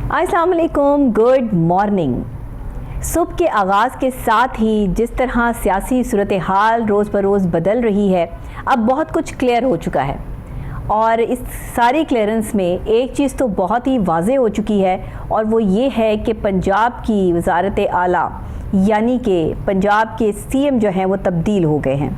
अस्सलाम वालेकुम, good morning. सुबह के आगाज़ के साथ ही जिस तरह सियासी सूरत हाल रोज़ बरोज़ बदल रही है, अब बहुत कुछ क्लियर हो चुका है। और इस सारी क्लियरेंस में एक चीज़ तो बहुत ही वाज़े हो चुकी है, और वो ये है कि पंजाब की वज़ारत आला यानी कि पंजाब के सीएम जो हैं वो तब्दील हो गए हैं।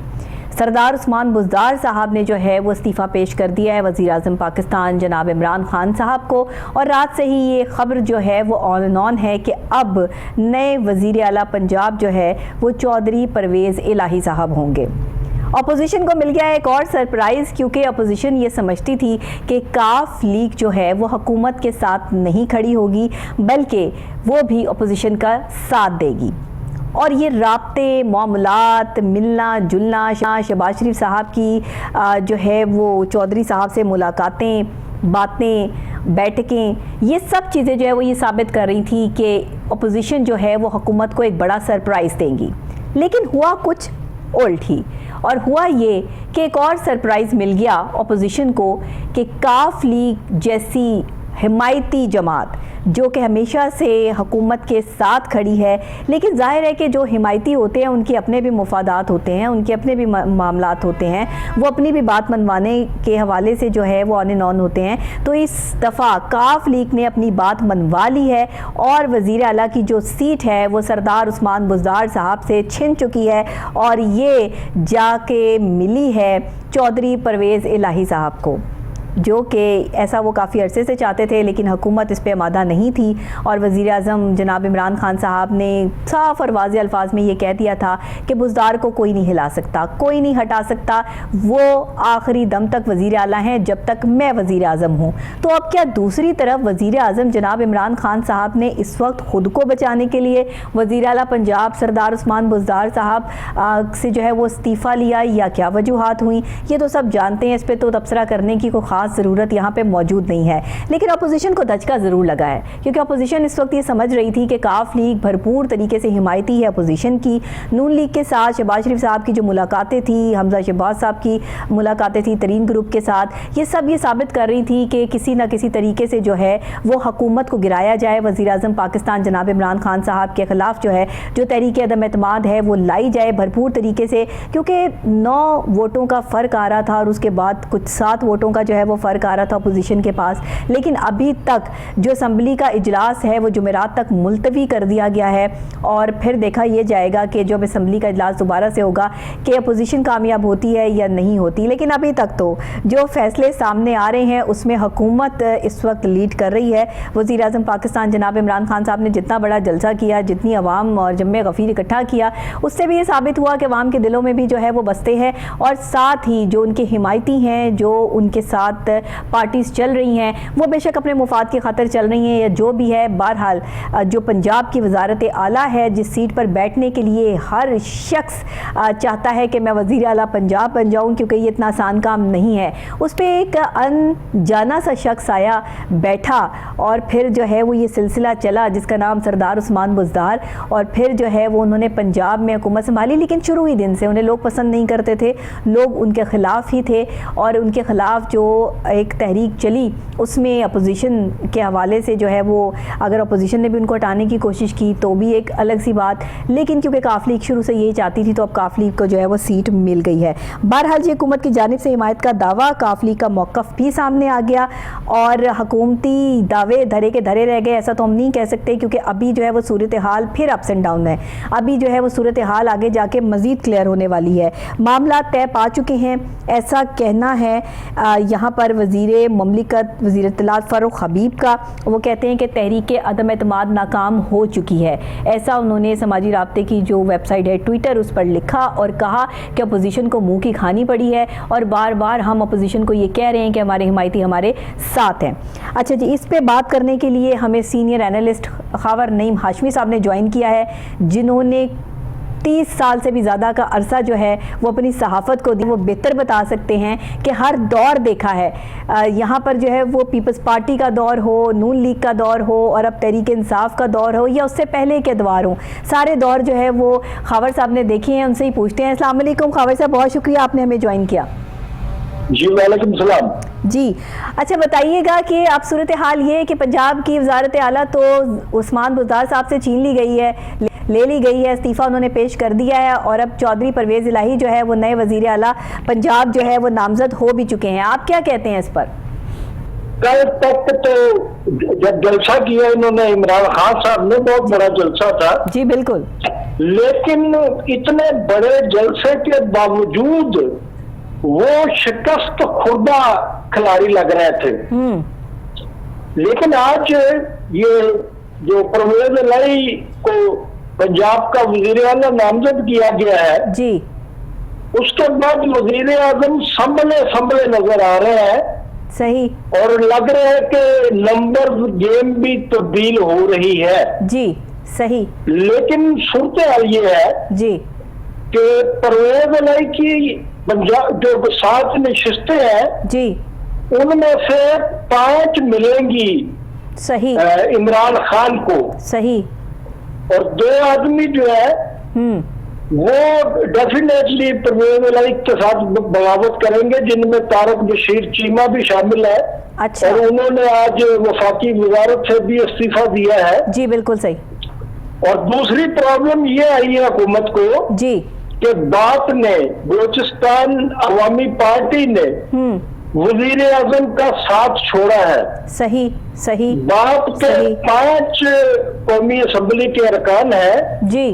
सरदार उस्मान बुज़दार साहब ने जो है वो इस्तीफ़ा पेश कर दिया है वज़ीर आज़म पाकिस्तान जनाब इमरान खान साहब को, और रात से ही ये ख़बर जो है वो ऑन है कि अब नए वज़ीर आला पंजाब जो है वो चौधरी परवेज़ इलाही साहब होंगे। अपोजिशन को मिल गया एक और सरप्राइज़, क्योंकि अपोजिशन ये समझती थी कि काफ लीग जो है वो हुकूमत के साथ नहीं खड़ी होगी, बल्कि वो भी अपोजिशन का साथ देगी। और ये राब्ते, मामलात, मिलना जुलना, शहबाज शरीफ साहब की जो है वो चौधरी साहब से मुलाकातें, बातें, बैठकें, ये सब चीज़ें जो है वो ये साबित कर रही थी कि अपोजिशन जो है वो हुकूमत को एक बड़ा सरप्राइज़ देंगी। लेकिन हुआ कुछ उल्ट ही, और हुआ ये कि एक और सरप्राइज़ मिल गया अपोजिशन को कि काफ लीग जैसी हिमायती जमात जो कि हमेशा से हुकूमत के साथ खड़ी है, लेकिन जाहिर है कि जो हिमायती होते हैं उनके अपने भी मुफादात होते हैं, उनके अपने भी मामलात होते हैं, वो अपनी भी बात मनवाने के हवाले से जो है वो ऑन एंड ऑन होते हैं। तो इस दफ़ा काफ लीग ने अपनी बात मनवा ली है और वज़ीर आला की जो सीट है वो सरदार उस्मान बुज़दार साहब से छिन चुकी है, और ये जाके मिली है चौधरी परवेज़ इलाही साहब को, जो कि ऐसा वो काफ़ी अरसे से चाहते थे, लेकिन हुकूमत इस पे आमादा नहीं थी। और वज़ीर आज़म जनाब इमरान खान साहब ने साफ़ और वाज़े अल्फाज में ये कह दिया था कि बुज़दार को कोई नहीं हिला सकता, कोई नहीं हटा सकता, वो आखिरी दम तक वज़ीर आला हैं जब तक मैं वज़ीर आज़म हूँ। तो अब क्या दूसरी तरफ वज़ीर आज़म जनाब इमरान खान साहब ने इस वक्त ख़ुद को बचाने के लिए वज़ीर आला पंजाब सरदार उस्मान बुज़दार साहब से जो है वो इस्तीफ़ा लिया, या क्या वजूहात हुई, ये तो सब जानते हैं। इस पर तो तबसरा करने की कोई ख़ास ज़रूरत यहाँ पे मौजूद नहीं है। लेकिन अपोजिशन को धचका ज़रूर लगा है, क्योंकि अपोजिशन इस वक्त ये समझ रही थी कि काफ लीग भरपूर तरीके से हिमायती है अपोजिशन की। नून लीग के साथ शहबाज शरीफ साहब की जो मुलाकातें थी, हमजा शहबाज साहब की मुलाकातें थी तरीन ग्रुप के साथ, ये सब ये साबित कर रही थी कि किसी न किसी तरीके से जो है वो हुकूमत को गिराया जाए, वज़ीर आज़म पाकिस्तान जनाब इमरान खान साहब के ख़िलाफ़ जो है जो तहरीक अदम एतमाद है वो लाई जाए भरपूर तरीके से। क्योंकि 9 वोटों का फ़र्क आ रहा था और उसके बाद कुछ 7 वोटों का जो है वो फ़र्क आ रहा था अपोजिशन के पास, लेकिन अभी तक जो असम्बली का इजलास है वो जुमेरात तक मुलतवी कर दिया गया है, और फिर देखा यह जाएगा कि जब असम्बली का इजलास दोबारा से होगा कि अपोजिशन कामयाब होती है या नहीं होती। लेकिन अभी तक तो जो फैसले सामने आ रहे हैं उसमें हुकूमत इस वक्त लीड कर रही है। वज़ीर आज़म पाकिस्तान जनाब इमरान खान साहब ने जितना बड़ा जलसा किया, जितनी अवाम और जम्मे गफ़ीर इकट्ठा किया, उससे भी ये साबित हुआ कि अवाम के दिलों में भी जो है वो बसते हैं, और साथ ही जो उनके हिमायती हैं, जो उनके साथ पार्टीज़ चल रही हैं, वो बेशक अपने मुफाद की खातिर चल रही हैं या जो भी है। बहरहाल जो पंजाब की वज़ारत आला है, जिस सीट पर बैठने के लिए हर शख्स चाहता है कि मैं वज़ीर आला पंजाब बन जाऊँ, क्योंकि ये इतना आसान काम नहीं है, उस पर एक अनजाना सा शख्स आया, बैठा, और फिर जो है वो ये सिलसिला चला जिसका नाम सरदार उस्मान बुज़दार, और फिर जो है वो उन्होंने पंजाब में हुकूमत संभाली। लेकिन शुरू ही दिन से उन्हें लोग पसंद नहीं करते थे, लोग उनके ख़िलाफ़ ही थे, और उनके ख़िलाफ़ जो एक तहरीक चली उसमें अपोजिशन के हवाले से जो है वो, अगर अपोजिशन ने भी उनको हटाने की कोशिश की तो भी एक अलग सी बात, लेकिन क्योंकि काफ लीग शुरू से यही चाहती थी तो अब काफ लीग को जो है वो सीट मिल गई है। बहरहाल जी हुकूमत की जानिब से हिमायत का दावा, काफ लीग का मौक़िफ़ भी सामने आ गया, और हुकूमती दावे धरे के धरे रह गए ऐसा तो हम नहीं कह सकते, क्योंकि अभी जो है वो सूरत हाल फिर अप्स एंड डाउन है। अभी जो है वो सूरत हाल आगे जाके मज़ीद क्लियर होने वाली है। मामला तय पा चुके हैं ऐसा कहना है यहाँ पर वज़ीर ममलिकत वज़ीर इत्तलात फ़ारूक हबीब का। वो कहते हैं कि तहरीक अदम एतमाद नाकाम हो चुकी है, ऐसा उन्होंने समाजी राब्ते की जो वेबसाइट है ट्विटर उस पर लिखा, और कहा कि अपोजिशन को मुंह की खानी पड़ी है, और बार बार हम अपोजिशन को ये कह रहे हैं कि हमारे हिमायती हमारे साथ हैं। अच्छा जी, इस पे बात करने के लिए हमें सीनियर एनालिस्ट ख़ावर नईम हाशमी साहब ने ज्वाइन किया है, जिन्होंने 30 साल से भी ज़्यादा का अरसा जो है वो अपनी सहाफ़त को दी। वो बेहतर बता सकते हैं कि हर दौर देखा है, यहाँ पर जो है वो पीपल्स पार्टी का दौर हो, नून लीग का दौर हो, और अब तहरीक इंसाफ का दौर हो, या उससे पहले के दौर हो, सारे दौर जो है वो ख़ावर साहब ने देखे हैं। उनसे ही पूछते हैं। अस्सलाम वालेकुम ख़ावर साहब, बहुत शुक्रिया आपने हमें ज्वाइन किया। जी वालेकुम सलाम। जी अच्छा बताइएगा कि आप सूरत हाल ये है कि पंजाब की वजारत आला तो उस्मान बुज़दार साहब से छीन ली गई है, ले ली गई है, इस्तीफ़ा उन्होंने पेश कर दिया है और अब चौधरी परवेज़ इलाही जो है वो नए वज़ीर आला पंजाब जो है वो नामजद हो भी चुके हैं। आप क्या कहते हैं इस पर? कल तक तो जब जलसा किया इन्होंने इमरान खान साहब ने, बहुत बड़ा जलसा था। जी बिल्कुल। लेकिन इतने बड़े जलसे के बावजूद वो शिकस्त खुर्दा खिलाड़ी लग रहे थे। लेकिन आज ये जो परवेज इलाही को पंजाब का वजीर आला नामजद किया गया है जी, उसके बाद वजीर आजम संभले नजर आ रहे हैं। सही। और लग रहा है कि नंबर गेम भी तब्दील हो रही है। जी सही। लेकिन सूरत हाल ये है जी कि परवेज इलाही की पंजाब जो 7 नशिस्तें हैं जी, उनमें से 5 मिलेंगी सही इमरान खान को, सही। और 2 आदमी जो है वो डेफिनेटली परवेज इलाही के साथ बगावत करेंगे, जिनमें तारक बशीर चीमा भी शामिल है। अच्छा। और उन्होंने आज वफाकी वजारत से भी इस्तीफा दिया है। जी बिल्कुल सही। और दूसरी प्रॉब्लम ये आई है हुकूमत को जी कि बात ने, बलूचिस्तान अवामी पार्टी ने वजीर आजम का साथ छोड़ा है। सही सही। बात के सही। 5 कौमी असम्बली के अरकान है जी,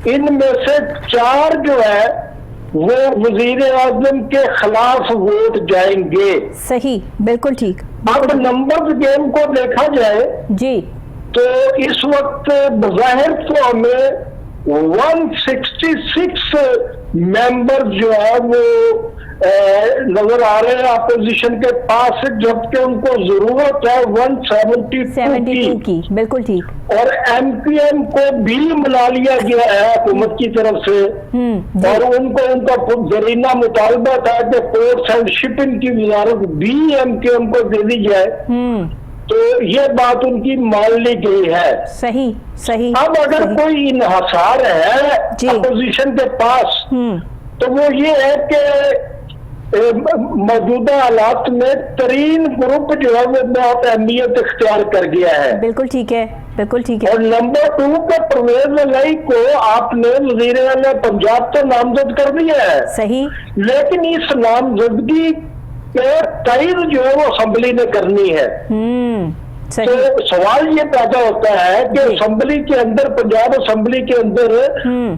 इनमें से 4 जो है वो वजीर आजम के खिलाफ वोट जाएंगे। सही बिल्कुल ठीक। अब नंबर गेम को देखा जाए जी तो इस वक्त बज़ाहिर तो हमें 166 मेंबर जो है वो नजर आ रहे हैं अपोजिशन के पास, जबकि उनको जरूरत है 172 की। बिल्कुल ठीक। और एमपीएम को भी मिला लिया गया है हुकूमत की तरफ से। और उनको उनका जरीना मुतालबा था कि पोर्ट्स एंड शिपिंग की वजारत भी एमपीएम को दे दी जाए। तो ये बात उनकी मान ली गई है। सही सही। अब अगर सही। कोई इन्हसार है अपोजिशन के पास तो वो ये है कि मौजूदा हालात में तरीन ग्रुप जो है वो बहुत अहमियत इख्तियार कर गया है। बिल्कुल ठीक है, बिल्कुल ठीक है। और नंबर 2 पे परवेज इलाही को आपने वजीर आला पंजाब तो नामजद कर दिया है। सही। लेकिन इस नामजदगी के तइद जो है वो असेंबली ने करनी है। सही। तो सवाल ये पैदा होता है कि असेंबली के अंदर, पंजाब असेंबली के अंदर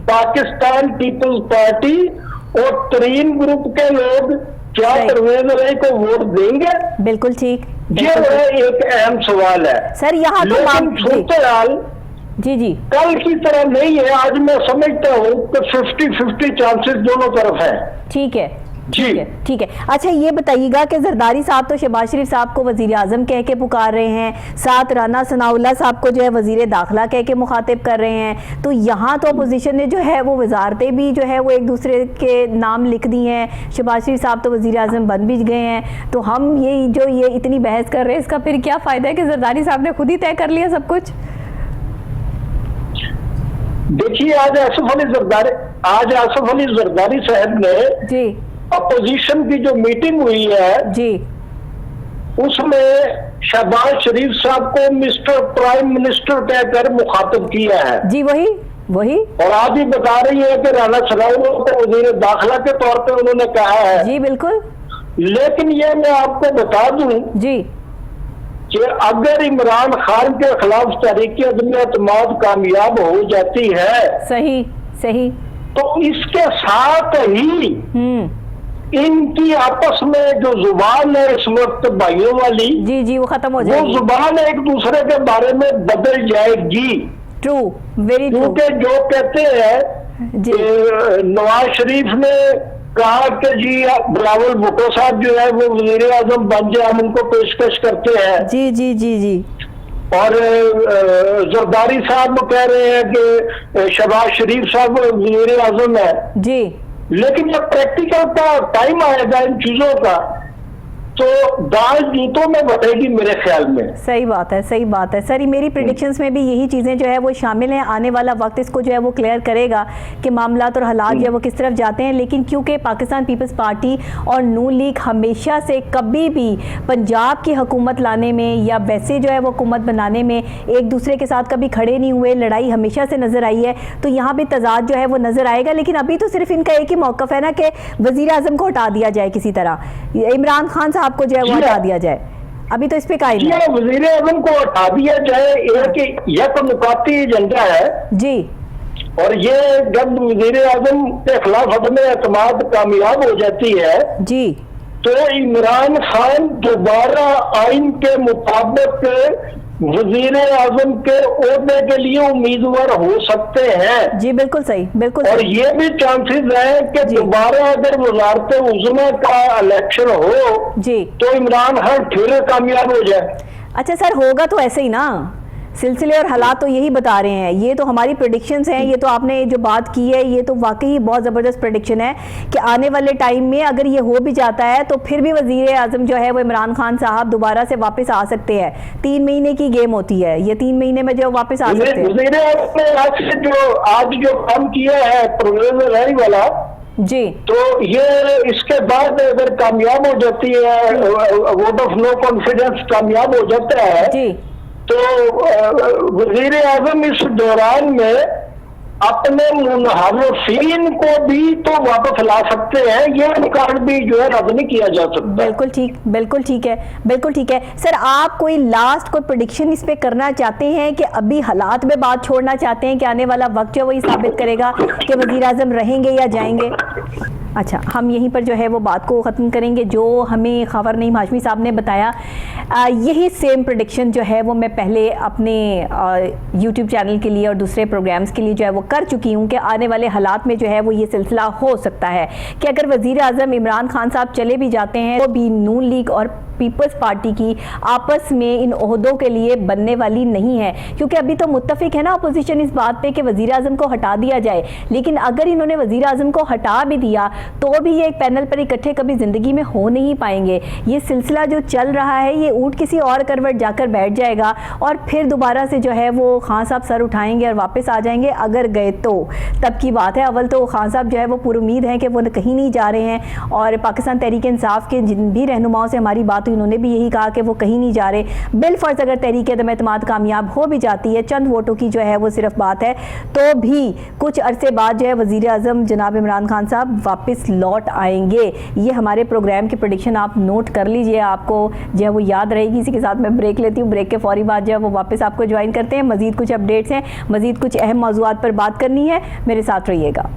पाकिस्तान पीपल्स पार्टी और तरीन ग्रुप के लोग क्या परवेज इलाही को वोट देंगे? बिल्कुल ठीक। ये एक अहम सवाल है सर। यहाँ तो लेकिन सूरत जी जी कल की तरह नहीं है। आज मैं समझता हूँ कि 50-50 चांसेस दोनों तरफ है। ठीक है जी ठीक है। अच्छा ये बताइएगा कि जरदारी साहब तो शहबाज शरीफ साहब को वजीर आजम कह के पुकार रहे हैं, साथ राना सनाउल्लाह साहब को जो है वजीर दाखिला कह के मुखातिब कर रहे हैं। तो यहाँ तो अपोजिशन ने जो है वो वजारतें भी जो है वो एक दूसरे के नाम लिख दी हैं। शहबाज शरीफ साहब तो वजीर आजम बन भी गए हैं। तो हम ये इतनी बहस कर रहे हैं, इसका फिर क्या फायदा है कि जरदारी साहब ने खुद ही तय कर लिया सब कुछ? देखिए आज आसिफ अली जरदारी साहब ने जी अपोजिशन की जो मीटिंग हुई है जी, उसमें शहबाज शरीफ साहब को मिस्टर प्राइम मिनिस्टर कहकर मुखातिब किया है। जी वही। और आप ही बता रही है कि राना सनाउल्लाह को वजीर दाखिला के तौर पे उन्होंने कहा है। जी बिल्कुल। लेकिन ये मैं आपको बता दूं जी कि अगर इमरान खान के खिलाफ तहरीक अदम एतमाद कामयाब हो जाती है, सही सही, तो इसके साथ ही इनकी आपस में जो जुबान है इस वक्त भाइयों वाली, जी वो खत्म हो जाएगी। वो जुबान एक दूसरे के बारे में बदल जाएगी। True, very true. क्योंकि जो कहते हैं नवाज शरीफ ने कहा कि जी बिलावल भुट्टो साहब जो है वो वजीर आजम बन जाए, हम उनको पेशकश करते हैं। जी। और जरदारी साहब कह रहे हैं कि शहबाज शरीफ साहब वजीर आजम है। जी। लेकिन जब प्रैक्टिकल का टाइम आएगा इन चीजों का तो दाल जीतों में बटेगी मेरे ख्याल में। सही बात है, सही बात है सर। मेरी प्रेडिक्शंस में भी यही चीज़ें जो है वो शामिल हैं। आने वाला वक्त इसको जो है वो क्लियर करेगा कि मामलात और हालात जो है वो किस तरफ जाते हैं। लेकिन क्योंकि पाकिस्तान पीपल्स पार्टी और नून लीग हमेशा से कभी भी पंजाब की हुकूमत लाने में या वैसे जो है वो हुकूमत बनाने में एक दूसरे के साथ कभी खड़े नहीं हुए, लड़ाई हमेशा से नज़र आई है, तो यहाँ भी तजाद जो है वो नज़र आएगा। लेकिन अभी तो सिर्फ इनका एक ही मौक़िफ़ है ना कि वज़ीर आज़म को हटा दिया जाए, किसी तरह इमरान खान साहब को जो है वो हटा दिया जाए। अभी तो इस पे कायम है। वज़ीर आज़म को हटा दिया जाए, यह तो मुकाती एजेंडा है जी। और ये जब वज़ीर आज़म के खिलाफ अदम एतमाद कामयाब हो जाती है जी, तो इमरान खान दोबारा आइन के मुताबिक वज़ीर आज़म के ओहदे के लिए उम्मीदवार हो सकते हैं। जी बिल्कुल सही, बिल्कुल और सही। ये भी चांसेस है कि दोबारा अगर वज़ारत उज़्मा का इलेक्शन हो जी तो इमरान खान फिर कामयाब हो जाए। अच्छा सर, होगा तो ऐसे ही ना, सिलसिले और हालात तो यही बता रहे हैं। ये तो हमारी प्रेडिक्शंस हैं। ये तो आपने जो बात की है ये तो वाकई बहुत ज़बरदस्त प्रेडिक्शन है कि आने वाले टाइम में अगर ये हो भी जाता है तो फिर भी वज़ीर आज़म जो है वो इमरान खान साहब दोबारा से वापस आ सकते हैं। 3 महीने की गेम होती है, ये 3 महीने में जो वापस आ सकते हैं। वज़ीर आज़म ने आज जो काम किया है परवेज़ इलाही वाला जी, तो ये इसके बाद अगर कामयाब हो जाती है, वोट ऑफ नो कॉन्फिडेंस कामयाब हो जाता है जी, तो वज़ीर आज़म इस दौरान में अपने मुनहारिफीन को भी तो वापस ला सकते हैं। ये रिकॉर्ड भी जो है रद्द नहीं किया जा सकता। बिल्कुल ठीक, बिल्कुल ठीक है, बिल्कुल ठीक है। सर आप कोई लास्ट कोई प्रेडिक्शन इस पे करना चाहते हैं कि अभी हालात में बात छोड़ना चाहते हैं कि आने वाला वक्त जो है वही साबित करेगा कि वज़ीर आज़म रहेंगे या जाएंगे? अच्छा, हम यहीं पर जो है वो बात को ख़त्म करेंगे। जो हमें खबर नईम हाशमी साहब ने बताया, यही सेम प्रेडिक्शन जो है वो मैं पहले अपने यूट्यूब चैनल के लिए और दूसरे प्रोग्राम्स के लिए जो है वो कर चुकी हूँ कि आने वाले हालात में जो है वो ये सिलसिला हो सकता है कि अगर वज़ीर आज़म इमरान खान साहब चले भी जाते हैं तो भी नून लीग और पीपल्स पार्टी की आपस में इन ओहदों के लिए बनने वाली नहीं है। क्योंकि अभी तो मुत्तफिक है ना अपोजिशन इस बात पे कि वज़ीर आज़म को हटा दिया जाए। लेकिन अगर इन्होंने वज़ीर आज़म को हटा भी दिया तो भी ये एक पैनल पर इकट्ठे कभी ज़िंदगी में हो नहीं पाएंगे। ये सिलसिला जो चल रहा है ये ऊँट किसी और करवट जाकर बैठ जाएगा और फिर दोबारा से जो है वो खान साहब सर उठाएंगे और वापस आ जाएंगे। अगर गए तो तब की बात है। अव्वल तो खान साहब जो है वो पूरी उम्मीद है कि वो कहीं नहीं जा रहे हैं और पाकिस्तान तहरीक इंसाफ के जिन भी रहनुमाओं से हमारी बात हुई उन्होंने भी यही कहा कि वो कहीं नहीं जा रहे। बिलफर्ज अगर तहरीक अदम एतमाद कामयाब हो भी जाती है, चंद वोटों की जो है वो सिर्फ बात है, तो भी कुछ अरसे बाद जो है वज़ीर आज़म जनाब इमरान खान साहब वापस लौट आएंगे। ये हमारे प्रोग्राम की प्रेडिक्शन आप नोट कर लीजिए, आपको जो है वो याद रहेगी। इसी के साथ मैं ब्रेक लेती हूँ। ब्रेक के फौरी बाद जो है वो वापस आपको ज्वाइन करते हैं। मज़ीद कुछ अपडेट्स हैं, मज़ीद कुछ अहम मौज़ूआत पर बात करनी है, मेरे साथ रहिएगा।